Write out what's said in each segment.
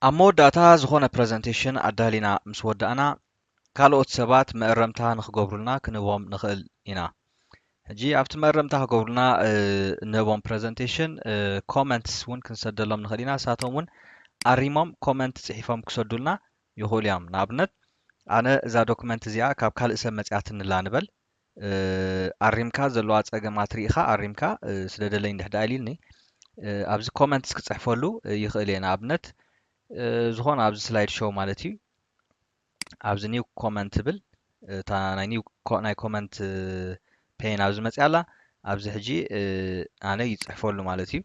أمود داتا زخونة presentation أدالينا مسودانا ካልኦት ሰባት መእረምታ ንክገብሩልና ክንቦም ንኽእል ኢና ሕጂ ኣብቲ መእረምታ ክገብሩልና ንቦም ፕሬዘንቴሽን ኮመንትስ እውን ክንሰደሎም ንኽእል ኢና ንሳቶም እውን ኣሪሞም ኮመንት ፅሒፎም ክሰዱልና ይኽእሉ እዮም ንኣብነት ኣነ እዛ ዶክመንት እዚኣ ካብ ካልእ ሰብ መፅያት ንላ ንበል ኣሪምካ ዘለዋ ፀገማት ሪኢኻ ኣሪምካ ስለደለይ እንድሕዳ ኢልኒ ኣብዚ ኮመንትስ ክፅሕፈሉ ይኽእል እየ ንኣብነት ዝኾነ ኣብዚ ስላይድ ሾው ማለት እዩ ኣብዚ ኒው ኮመንት ብል እታ ናይ ኮመንት ፔን ኣብዚ መፅያ ኣላ ኣብዚ ሕጂ ኣነ ይፅሕፈሉ ማለት እዩ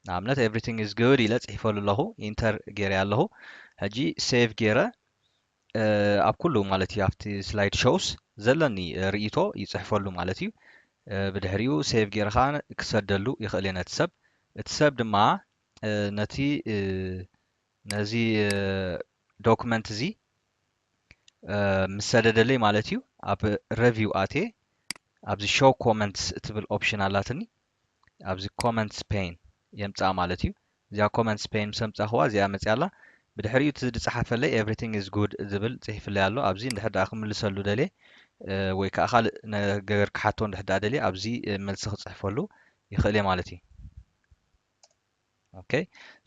ንኣብነት ኤቭሪቲንግ ኢዝ ጉድ ኢለ ፅሒፈሉ ኣለኹ ኢንተር ገይረ ኣለኹ ሕጂ ሴቭ ገይረ ኣብ ኩሉ ማለት እዩ ኣብቲ ስላይድ ሾውስ ዘለኒ ርእይቶ ይፅሕፈሉ ማለት እዩ ብድሕሪኡ ሴቭ ገይረ ከዓ ክሰደሉ ይኽእል እየ ነቲ ሰብ እቲ ሰብ ድማ ነዚ ዶክመንት እዚ ምስ ሰደደለይ ማለት እዩ ኣብ ሬቪው ኣትየ ኣብዚ ሾው ኮመንትስ እትብል ኦፕሽን ኣላትኒ ኣብዚ ኮመንትስ ፔን የምፃ ማለት እዩ እዚኣ ኮመንትስ ፔን ምስ ኣምፃኽዋ እዚኣ መፅያ ኣላ ብድሕሪኡ እቲ ዝፀሓፈለይ ኤቭሪቲንግ ኢዝ ጉድ ዝብል ፅሒፍለይ ኣሎ ኣብዚ እንድሕር ዳኣ ክምልሰሉ ደልየ ወይ ከዓ ካልእ ነገር ክሓቶ እንድሕር ዳኣ ደልየ ኣብዚ መልሲ ክፅሕፈሉ ይኽእል እየ ማለት እዩ ኦኬ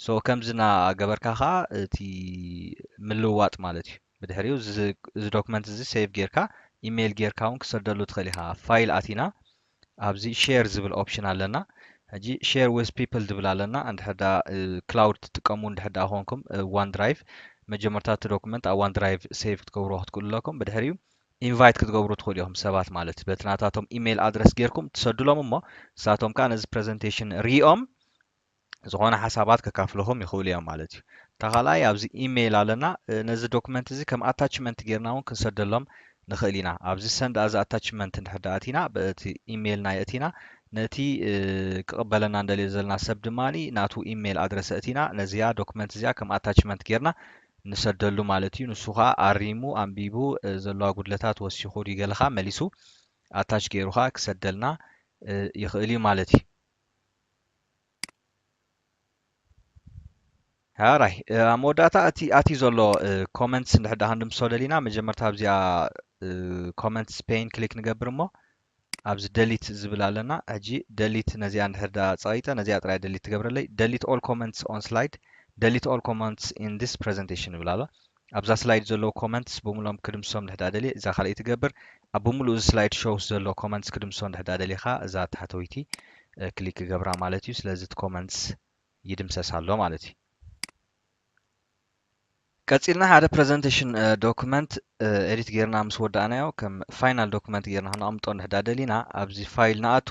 ሶ ከምዝና ገበርካ ከዓ እቲ ምልውዋጥ ማለት እዩ ብድሕሪኡ እዚ ዶክመንት እዚ ሴቭ ጌርካ ኢሜይል ጌርካ እውን ክሰደሉ ትኽእል ኢኻ ፋይል ኣቲና ኣብዚ ሼር ዝብል ኦፕሽን ኣለና ሕጂ ሼር ዊዝ ፒፕል ዝብል ኣለና እንድሕር ዳ ክላውድ ትጥቀሙ እንድሕር ዳ ኮንኩም ዋን ድራይቭ መጀመርታ እቲ ዶክመንት ኣብ ዋን ድራይቭ ሴቭ ክትገብርዎ ክትክእሉ ኣለኩም ብድሕሪኡ ኢንቫይት ክትገብሩ ትኽእሉ ኢኹም ሰባት ማለት በቲ ናታቶም ኢሜይል ኣድረስ ጌርኩም ትሰድሎም እሞ ንሳቶም ከዓ ነዚ ፕሬዘንቴሽን ሪኦም ዝኾነ ሓሳባት ከካፍልኹም ይኽእሉ እዮም ማለት እዩ ተኻልኣይ ኣብዚ ኢሜይል ኣለና ነዚ ዶክመንት እዚ ከም ኣታችመንት ጌርና እውን ክንሰደሎም ንኽእል ኢና ኣብዚ ሰንድ ኣዚ ኣታችመንት እንድሕር ዳ ኣቲና በቲ ኢሜይል ናይ እቲና ነቲ ክቕበለና እንደልዮ ዘለና ሰብ ድማኒ ናቱ ኢሜይል ኣድረስ እቲና ነዚያ ዶክመንት እዚኣ ከም ኣታችመንት ጌርና ንሰደሉ ማለት እዩ ንሱ ከዓ ኣሪሙ ኣንቢቡ ዘለዋ ጉድለታት ወሲኹ ዲገልኻ መሊሱ ኣታች ገይሩኻ ክሰደልና ይኽእል እዩ ማለት እዩ ሃራይ ኣብ መወዳእታ እቲ ዘሎ ኮመንትስ እንድሕር ዳ ክንድምሶ ደሊና መጀመርታ ኣብዚኣ ኮመንትስ ፔን ክሊክ ንገብር እሞ ኣብዚ ደሊት ዝብል ኣለና ሕጂ ደሊት ነዚኣ እንድሕር ዳ ፀቒጠ ነዚኣ ጥራይ ደሊት ትገብረለይ ደሊት ኦል ኮመንትስ ኦን ስላይድ ደሊት ኦል ኮመንትስ ኢን ዲስ ፕሬዘንቴሽን ይብል ኣሎ ኣብዛ ስላይድ ዘለዎ ኮመንትስ ብምሎም ክድምሶም እንድሕር ዳ ደልየ እዛ ካልአይቲ ትገብር ኣብ ብምሉእ እዚ ስላይድ ሾውስ ዘሎ ኮመንትስ ክድምሶ እንድሕር ዳ ደሊኻ እዛ ታሕተወይቲ ክሊክ ገብራ ማለት እዩ ስለዚ እቲ ኮመንትስ ይድምሰስ ኣሎ ማለት እዩ ቀፂልና ሓደ ፕሬዘንቴሽን ዶክመንት ኤዲት ጌርና ምስ ወዳእናዮ ከም ፋይናል ዶክመንት ጌርና ክነቕምጦ እንድሕር ዳ ደሊና ኣብዚ ፋይል ንኣቱ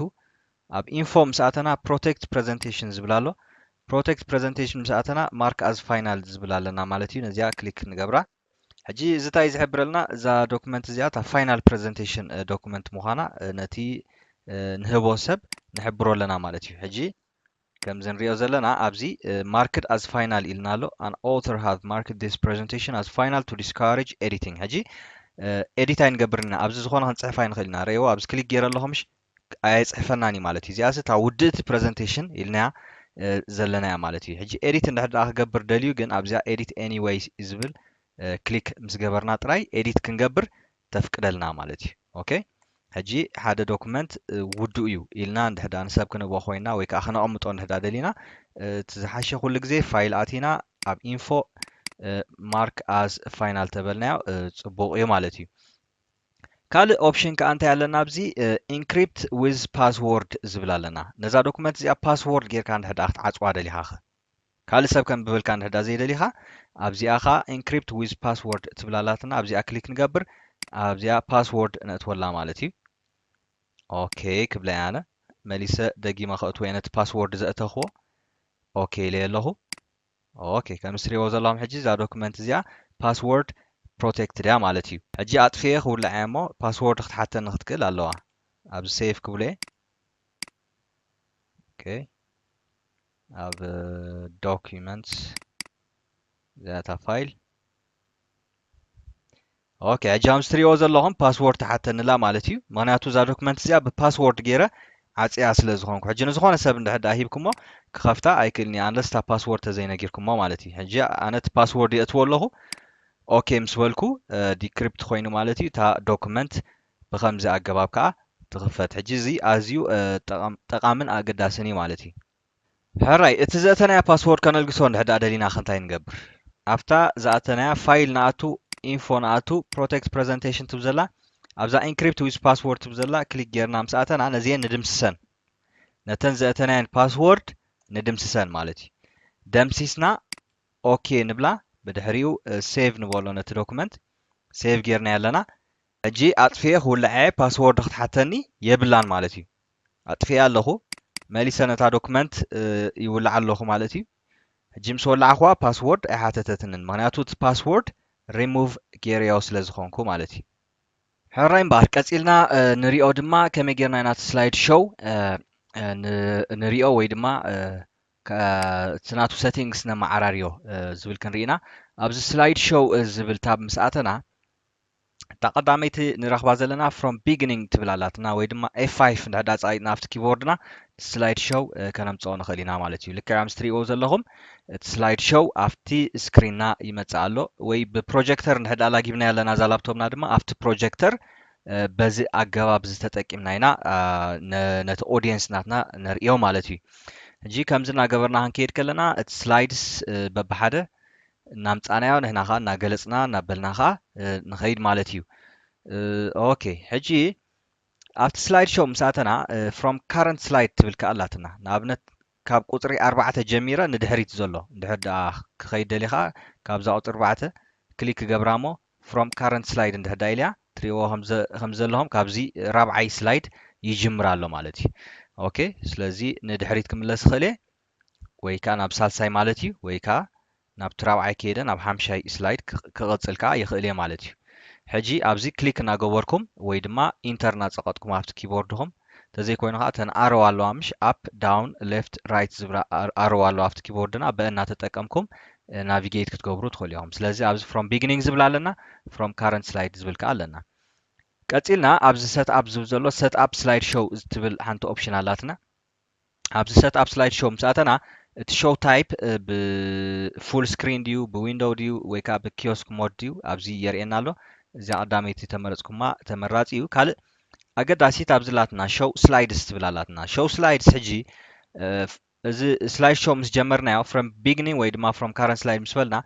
ኣብ ኢንፎ ምስ ኣተና ፕሮቴክት ፕሬዘንቴሽን ዝብል ኣሎ ፕሮቴክት ፕሬዘንቴሽን ምስ ኣተና ማርክ ኣዝ ፋይናል ዝብል ኣለና ማለት እዩ ነዚኣ ክሊክ ንገብራ ሕጂ እዚ እንታይ ዝሕብረልና እዛ ዶክመንት እዚኣ እታ ፋይናል ፕሬዘንቴሽን ዶክመንት ምዃና ነቲ ንህቦ ሰብ ንሕብሮ ኣለና ማለት እዩ ሕጂ ከምዚ ንሪኦ ዘለና ኣብዚ ማርክድ ኣዝ ፋይናል ኢልና ኣሎ ኣን ኦተር ሃቭ ማርክድ ዲስ ፕሬዘንቴሽን ኣዝ ፋይናል ቱ ዲስካሬጅ ኤዲቲንግ ሕጂ ኤዲት ኣይንገብርና ኣብዚ ዝኾነ ክንፅሕፍ ኣይንኽእል ኢና ርእይዎ ኣብዚ ክሊክ ገይረ ኣለኹምሽ ኣየፅሕፈናኒ ማለት እዩ እዚኣስ እታ ውድእቲ ፕሬዘንቴሽን ኢልናያ ዘለናያ ማለት እዩ ሕጂ ኤዲት እንድሕር ዳ ክገብር ደልዩ ግን ኣብዚኣ ኤዲት ኤኒዌይ ዝብል ክሊክ ምስ ገበርና ጥራይ ኤዲት ክንገብር ተፍቅደልና ማለት እዩ ኦኬ ሕጂ ሓደ ዶክመንት ውድኡ እዩ ኢልና እንድሕር ዳ ንሰብ ክንቦ ኮይና ወይ ከዓ ክነቐምጦ እንድሕር ዳ ደሊና እቲ ዝሓሸ ኩሉ ግዜ ፋይል ኣቲና ኣብ ኢንፎ ማርክ ኣዝ ፋይናል ተበልናዮ ፅቡቅ እዩ ማለት እዩ ካልእ ኦፕሽን ከዓ እንታይ ኣለና ኣብዚ ኢንክሪፕት ዊዝ ፓስዎርድ ዝብል ኣለና ነዛ ዶክመንት እዚኣ ፓስዎርድ ጌርካ እንድሕር ዳ ክትዓፅዋ ደሊኻ ኸ ካልእ ሰብ ከም ብብልካ እንድሕር ዳ ዘይደሊኻ ኣብዚኣ ኸ ኢንክሪፕት ዊዝ ፓስዎርድ ትብል ኣላትና ኣብዚኣ ክሊክ ንገብር ኣብዚኣ ፓስዎርድ ነእትወላ ማለት እዩ ኦኬ ክብለይ ኣነ መሊሰ ደጊመ ከእትወ ነቲ ፓስዎርድ ዘእተኽዎ ኦኬ ኢለየ ኣለኹ ኦኬ ከም ትሪእዎ ዘለኹም ሕጂ እዛ ዶክመንት እዚኣ ፓስዎርድ ፕሮቴክትድ እያ ማለት እዩ ሕጂ ኣጥፍየ ክውላዕ እየ እሞ ፓስዎርድ ክትሓተኒ ክትክእል ኣለዋ ኣብዚ ሴቭ ክብሎ እየ ኦኬ ኣብ ዶኪመንትስ ዛታ ፋይል ኦኬ ሕጂ ከምዚ ትሪእዎ ዘለኹም ፓስዎርድ ተሓተንላ ማለት እዩ ምክንያቱ እዛ ዶክመንት እዚኣ ብፓስዎርድ ገይረ عصيا سلا زخونكو حجي نزخونه سب اندحدا هيبكمو كخفتا ايكلني انلس تا باسورد تزينغيركمو مالتي حجي انا باسورد يتولخو اوكي مسولكو ديكريبت خوينو مالتي تا دوكيمنت بخمزه اجباب كا تخفت حجي زي ازيو تقامن اقداسني مالتي هراي اتزاتنا باسورد كنلقسو اندحدا دلينا خنتاي نقبر after زاتنا فايل ناتو info ناتو protect presentation تبزلا ابزا encrypt with password تبزلا كليك جيرنا مساتنا نزين ندمسسن نتن زاتنا باسورد ندمسسن مالتي دمسيسنا اوكي نبلا بدحريو سيف نبولو نت دوكيمنت سيف جيرنا يلنا اجي اطفيه ولعي باسورد تحتني يبلان مالتي اطفيه لهو ماليسا نتا دوكيمنت يولع لهو مالتي جيمس ولا اخوا باسورد احاتتتن معناتو باسورد ريموف جيريو سلازخونكو مالتي حراين بار قصيلنا نريو دما كمي غيرنا نات سلايد شو نريو وي دما تناتو سيتينغز نما عراريو زبل كنرينا ابز سلايد شو زبل تاب مساتنا تقداميت نرخبا زلنا from beginning تبلالاتنا وي دما F5 ندحدا صايدنا افت كيبوردنا سلايد شو كنمصو نخلينا مالتي لك امستريو زلهم سلايد شو افتي سكريننا يمصالو وي ببروجيكتور ندحدا لاغيبنا يالنا ዛ ላፕቶፕና ድማ افت بروجيكتور በዚ አገባብ ዝተጠቂምና ኢና ነቲ ኦዲየንስ ናትና ነርእዮ ማለት እዩ ሕጂ ከምዚ እናገበርና ክንከይድ ከለና እቲ ስላይድስ በብሓደ እናምፃናዮ ንሕና ኸ እናገለፅና እናበልና ኸ ንኸይድ ማለት እዩ ኦኬ ሕጂ ኣብቲ ስላይድ ሾው ምሳተና ፍሮም ካረንት ስላይድ ትብል ከኣላትና ንኣብነት ካብ ቁፅሪ 4 ጀሚረ ንድሕሪት ዘሎ እንድሕር ደኣ ክኸይድ ደሊኻ ካብዛ ቁፅሪ 4 ክሊክ ገብራሞ ፍሮም ካረንት ስላይድ እንድሕር ዳ ኢልያ ትሪኦ ከም ዘለኹም ካብዚ ራብዓይ ስላይድ ይጅምር ኣሎ ማለት እዩ ኦኬ ስለዚ ንድሕሪት ክምለስ ክእለ ወይ ከዓ ናብ ሳልሳይ ማለት እዩ ወይ ከዓ ናብ ትራብዓይ ከይደ ናብ ሓምሻይ ስላይድ ክቕፅል ከዓ ይኽእል እየ ማለት እዩ ሕጂ ኣብዚ ክሊክ እናገበርኩም ወይ ድማ ኢንተር እናፀቐጥኩም ኣብቲ ኪቦርድኹም ተዘይኮይኑ ከዓ ተን ኣሮ ኣለዋ ምሽ ኣፕ ዳውን ሌፍት ራይት ዝብላ ኣሮ ኣለዋ ኣብቲ ኪቦርድና ብአና ተጠቀምኩም ናቪጌት ክትገብሩ ትኽእሉ ኢኹም ስለዚ ኣብዚ ፍሮም ቢግኒንግ ዝብል ኣለና ፍሮም ካረንት ስላይድ ዝብል ከዓ ኣለና ቀፂልና ኣብዚ ሰት ኣፕ ዝብል ዘሎ ሰት ኣፕ ስላይድ ሾው ዝትብል ሓንቲ ኦፕሽን ኣላትና ኣብዚ ሰት ኣፕ ስላይድ ሾው ምሳተና እቲ ሾው ታይፕ ብፉል ስክሪን ድዩ ብዊንዶው ድዩ ወይ ከዓ ብኪዮስክ ሞድ ድዩ ኣብዚ የርእየና ኣሎ እዚ ቀዳመይቲ ተመረፅኩማ ተመራፂ እዩ ካልእ ኣገዳሲት ኣብዚ ላትና ሾው ስላይድስ ትብል ኣላትና ሾው ስላይድስ ሕጂ እዚ ስላይድ ሾው ምስ ጀመርናዮ ፍሮም ቢግኒንግ ወይ ድማ ፍሮም ካረንት ስላይድ ምስ በልና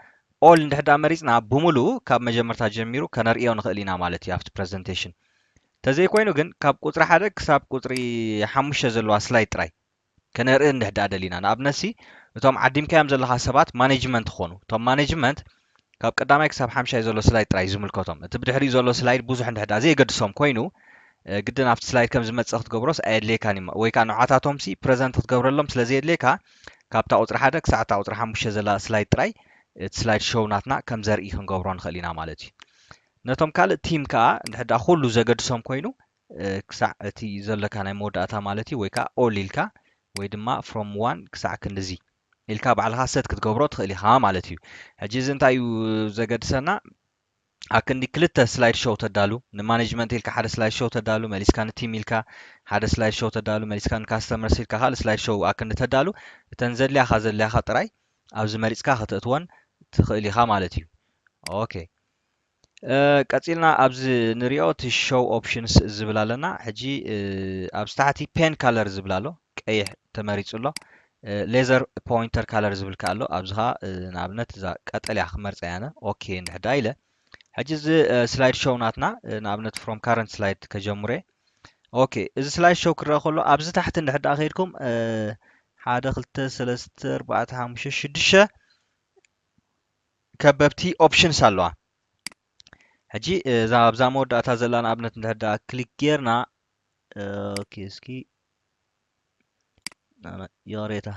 ኦል እንድሕዳ መሪፅና ብሙሉእ ካብ መጀመርታ ጀሚሩ ከነርእዮ ንኽእል ኢና ማለት እዩ ኣብቲ ፕሬዘንቴሽን ተዘይኮይኑ ግን ካብ ቁፅሪ 1 ክሳብ ቁፅሪ 5 ዘለዋ ስላይድ ጥራይ ከነርኢ እንድሕዳ ደሊና ንኣብነት እቶም ዓዲምካዮም ዘለኻ ሰባት ማኔጅመንት ክኾኑ እቶም ማኔጅመንት ካብ ቀዳማይ ክሳብ 5 ዘሎ ስላይድ ጥራይ ዝምልከቶም እቲ ብድሕሪኡ ዘሎ ስላይድ ብዙሕ እንድሕዳ ዘይገድሶም ኮይኑ ግድን ኣብቲ ስላይድ ከም ዝመፅእ ክትገብሮስ ኣየድልየካን ወይ ከዓ ንዓታቶም ፕሬዘንት ክትገብረሎም ስለዘየድልየካ ካብታ ቁፅሪ 1 ክሳብ እታ ቁፅሪ 5 ዘላ ስላይድ ጥራይ እቲ ስላይድ ሾው ናትና ከም ዘርኢ ክንገብሮ ንኽእል ኢና ማለት እዩ ነቶም ካልእ ቲም ከዓ እንድሕዳ ኩሉ ዘገድሶም ኮይኑ ክሳዕ እቲ ዘለካ ናይ መወዳእታ ማለት እዩ ወይ ከዓ ኦል ኢልካ ወይ ድማ ፍሮም 1 ክሳዕ ክንዲዚ ኢልካ ባዕልኻ ሰት ክትገብሮ ትኽእል ኢኻ ማለት እዩ ሕጂ እዚ እንታይ እዩ ዘገድሰና ኣክንዲ ክልተ ስላይድ ሾው ተዳሉ ንማኔጅመንት ኢልካ ሓደ ስላይድ ሾው ተዳሉ መሊስካ ንቲም ኢልካ ሓደ ስላይድ ሾው ተዳሉ መሊስካ ንካስተመርስ ኢልካ ካልእ ስላይድ ሾው ኣክንዲ ተዳሉ እተን ዘድልያኻ ጥራይ ኣብዚ መሪፅካ ክትእትወን ትኽእል ኢኻ ማለት እዩ ኦኬ ቀፂልና ኣብዚ ንሪኦ እቲ ሾው ኦፕሽንስ ዝብል ኣለና ሕጂ ኣብዚ ታሕቲ ፔን ካለር ዝብል ኣሎ ቀይሕ ተመሪፁ ኣሎ ሌዘር ፖይንተር ካለር ዝብል ከ ኣሎ ኣብዚ ኸ ንኣብነት እዛ ቀጠልያ ክመርፀ ያነ ኦኬ እንድሕዳ ኢለ ሕጂ እዚ ስላይድ ሾው ናትና ንኣብነት ፍሮም ካረንት ስላይድ ከጀምረ ኦኬ እዚ ስላይድ ሾው ክረአ ከሎ ኣብዚ ታሕቲ እንድሕዳ ከይድኩም 1 2 3 4 5 6 ከበብቲ ኦፕሽንስ ኣለዋ ሕጂ እዛ ኣብዛ መወዳእታ ዘላ ንኣብነት እንድሕዳ ክሊክ ጌርና ኦኬ እስኪ ياريته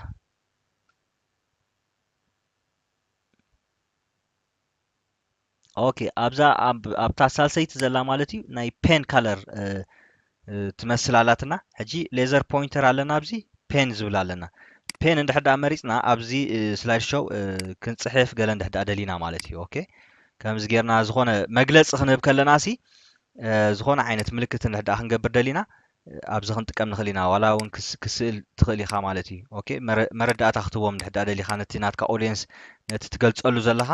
اوكي ابتا سالسيت زلا مالتي ناي بين كالر تمثل حجي ليزر بوينتر علينا ابزي بين زبل علينا بين اندحدا مريصنا ابزي سلايد شو كنصحف قال اندحدا دلينا مالتي اوكي كمز غيرنا زخونه مغلص خنب كلناسي زخونه عينت ملكت اندحدا خنغبر دلينا ኣብዚ ክንጥቀም ንኽእል ኢና ዋላ እውን ክስእል ትኽእል ኢኻ ማለት እዩ ኦኬ መረዳእታ ክትቦም ድሕዳ ደሊኻ ነቲ ናትካ ኦዲየንስ ነቲ ትገልፀሉ ዘለኻ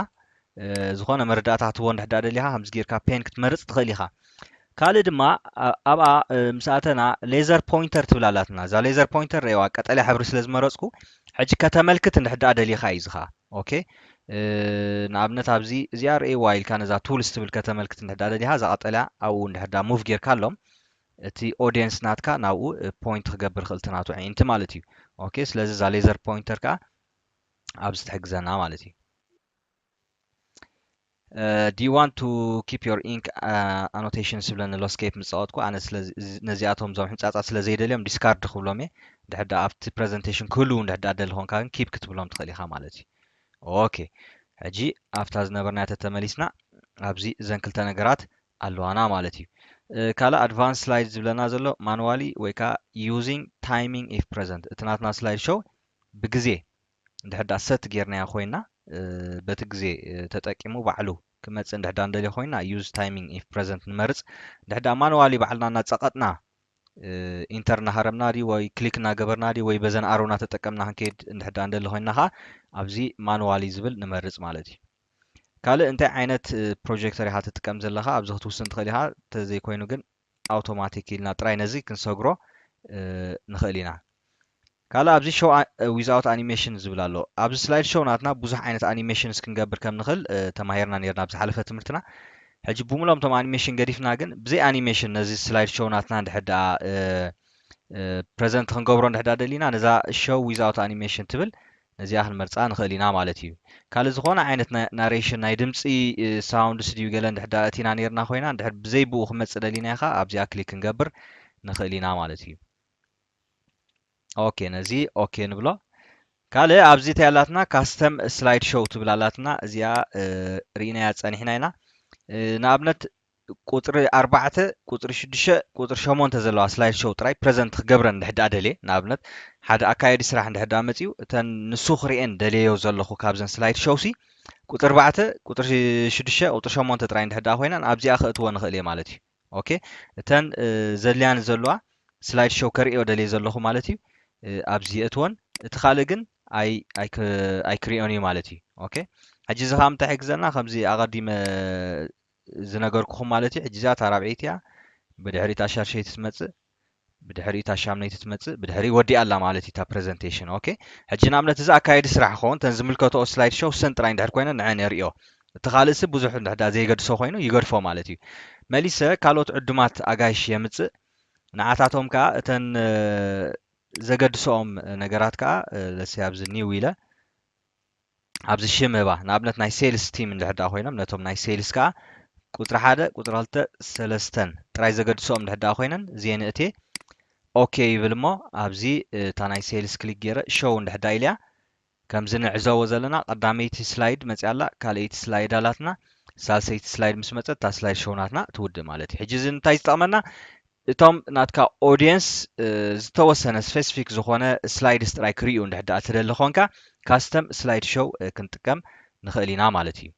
ዝኾነ መረዳእታ ክትቦ ድሕዳ ደሊኻ ከምዚ ጌርካ ፔን ክትመርፅ ትኽእል ኢኻ ካልእ ድማ ኣብኣ ምስኣተና ሌዘር ፖይንተር ትብል ኣላትና እዛ ሌዘር ፖይንተር ሪእዋ ቀጠልያ ሕብሪ ስለ ዝመረፅኩ ሕጂ ከተመልክት እንድሕዳ ደሊኻ እዩ እዚ ኸ ኦኬ ንኣብነት ኣብዚ እዚኣ ርኤዋ ኢልካ ነዛ ቱልስ ትብል ከተመልክት እንድሕዳ ደሊኻ እዛ ቀጠልያ ኣብኡ እንድሕዳ ሙቭ ጌርካ ኣሎም እቲ ኦዲየንስ ናትካ ናብኡ ፖይንት ክገብር ክእል ትናቱ ዓይንቲ ማለት እዩ ኦኬ ስለዚ እዛ ሌዘር ፖይንተር ከዓ ኣብዚ ትሕግዘና ማለት እዩ do you want to keep your ink annotations ስብለኒ ሎስኬፕ ምፃወትኩ ኣነ ነዚኣቶም ዞም ሕንፃፃት ስለ ዘይደልዮም ዲስካርድ ክብሎም እየ ድሕዳ ኣብቲ ፕሬዘንቴሽን ክህልው እንድሕዳ ደሊ ኮንካ ግን ኪፕ ክትብሎም ትኽእል ኢኻ ማለት እዩ ኦኬ ሕጂ ኣብታ ዝነበርና ተተመሊስና ኣብዚ እዘን ክልተ ነገራት ኣለዋና ማለት እዩ ካልእ ኣድቫንስ ስላይድ ዝብለና ዘሎ ማኑዋሊ ወይ ከዓ ዩዚንግ ታይሚንግ ኢፍ ፕሬዘንት እቲ ናትና ስላይድ ሾው ብግዜ እንድሕዳ ሰት ጌርናያ ኮይና በቲ ግዜ ተጠቂሙ ባዕሉ ክመፅእ እንድሕዳ እንደልዮ ኮይና ዩዝ ታይሚንግ ኢፍ ፕሬዘንት ንመርፅ እንድሕዳ ማኑዋሊ ባዕልና እናፀቐጥና ኢንተር እናሃረምና ዲ ወይ ክሊክ እናገበርና ዲ ወይ በዘን ኣሮና ተጠቀምና ክንከይድ እንድሕዳ እንደሊ ኮይና ኻ ኣብዚ ማኑዋሊ ዝብል ንመርፅ ማለት እዩ ካልእ እንታይ ዓይነት ፕሮጀክተር ኢኻ ትጥቀም ዘለኻ ኣብዚ ክትውስን ትኽእል ኢኻ እንተዘይኮይኑ ግን ኣውቶማቲክ ኢልና ጥራይ ነዚ ክንሰግሮ ንኽእል ኢና ካልእ ኣብዚ ሾው ዊዛውት ኣኒሜሽን ዝብል ኣሎ ኣብዚ ስላይድ ሾው ናትና ብዙሕ ዓይነት ኣኒሜሽንስ ክንገብር ከም ንኽእል ተማሂርና ነርና ኣብ ዝሓለፈ ትምህርትና ሕጂ ብምሎም ቶም ኣኒሜሽን ገዲፍና ግን ብዘይ ኣኒሜሽን ነዚ ስላይድ ሾው ናትና እንድሕዳ ፕሬዘንት ክንገብሮ እንድሕዳ ደሊና ነዛ ሾው ዊዛውት ኣኒሜሽን ትብል ነዚኣ ክንመርፃ ንኽእል ኢና ማለት እዩ ካልእ ዝኾነ ዓይነት ናሬሽን ናይ ድምፂ ሳውንድስ ድዩ ገለ እንድሕዳ እቲና ነርና ኮይና እንድሕር ብዘይ ብኡ ክመፅእ ደሊና ኢኻ ኣብዚኣ ክሊክ ክንገብር ንኽእል ኢና ማለት እዩ ኦኬ ነዚ ኦኬ ንብሎ ካልእ ኣብዚ ተያላትና ካስተም ስላይድ ሾው ትብል ኣላትና እዚኣ ርኢናያ ፀኒሕና ኢና ንኣብነት ቁፅሪ 4 ቁፅሪ 6 ቁፅሪ 8 ዘለዋ ስላይድ ሾው ጥራይ ፕሬዘንት ክገብረን እንድሕዳ ደልየ ንኣብነት ሓደ ኣካየዲ ስራሕ እንድሕዳ መፅኡ እተን ንሱ ክሪአን ደልዮ ዘለኹ ካብዘን ስላይድ ሾው ሲ ቁፅሪ 4 ቁፅሪ 6 ቁፅሪ 8 ጥራይ እንድሕዳ ኮይነን ኣብዚኣ ክእትዎ ንኽእል እየ ማለት እዩ ኦኬ እተን ዘልያን ዘለዋ ስላይድ ሾው ከሪኦ ደልየ ዘለኹ ማለት እዩ ኣብዚ እትወን እቲ ካልእ ግን ኣይክሪኦን እዩ ማለት እዩ ኦኬ ሕጂ እዚ ከዓ ምንታይ ሕግዘና ከምዚ ኣቐዲመ ዝነገርኩኹም ማለት እዩ ሕጂ እዛ እታ ራብዒት እያ ብድሕሪት ሻርሸይቲ ትመፅእ ብድሕሪት ሻምነይቲ ትመፅእ ብድሕሪ ወዲኣ ኣላ ማለት እዩ እታ ፕሬዘንቴሽን ኦኬ ሕጂ ንኣብነት እዚ ኣካየዲ ስራሕ ክኸውን ተን ዝምልከትኦ ስላይድ ሾው ሰን ጥራይ እንድሕር ኮይነን ንዐን የርእዮ እቲ ካልእ ሲ ብዙሕ እንድሕዳ ዘይገድሶ ኮይኑ ይገድፎ ማለት እዩ መሊሰ ካልኦት ዕዱማት ኣጋይሽ የምፅእ ንዓታቶም ከዓ እተን ዘገድሶኦም ነገራት ከዓ ለሲ ኣብዚ ኒው ኢለ ኣብዚ ሽም ህባ ንኣብነት ናይ ሴልስ ቲም እንድሕዳ ኮይኖም ነቶም ናይ ሴልስ ከዓ ቁፅሪ 1 ቁፅሪ 2 3 ጥራይ ዘገድሶኦም እንድሕዳ ኮይነን እዚአን እቴ ኦኬ ይብል እሞ ኣብዚ እታ ናይ ሴልስ ክሊክ ገይረ ሾው እንድሕዳ ኢልያ ከምዚ ንዕዘቦ ዘለና ቀዳመይቲ ስላይድ መፅያ ኣላ ካልአይቲ ስላይድ ኣላትና ሳልሰይቲ ስላይድ ምስ መፀት እታ ስላይድ ሾው ናትና ትውድእ ማለት እዩ ሕጂ እዚ እንታይ ዝጠቕመና እቶም ናትካ ኦዲየንስ ዝተወሰነ ስፔሲፊክ ዝኾነ ስላይድስ ጥራይ ክሪኡ እንድሕዳ እትደሊ ኮንካ ካስተም ስላይድ ሾው ክንጥቀም ንኽእል ኢና ማለት እዩ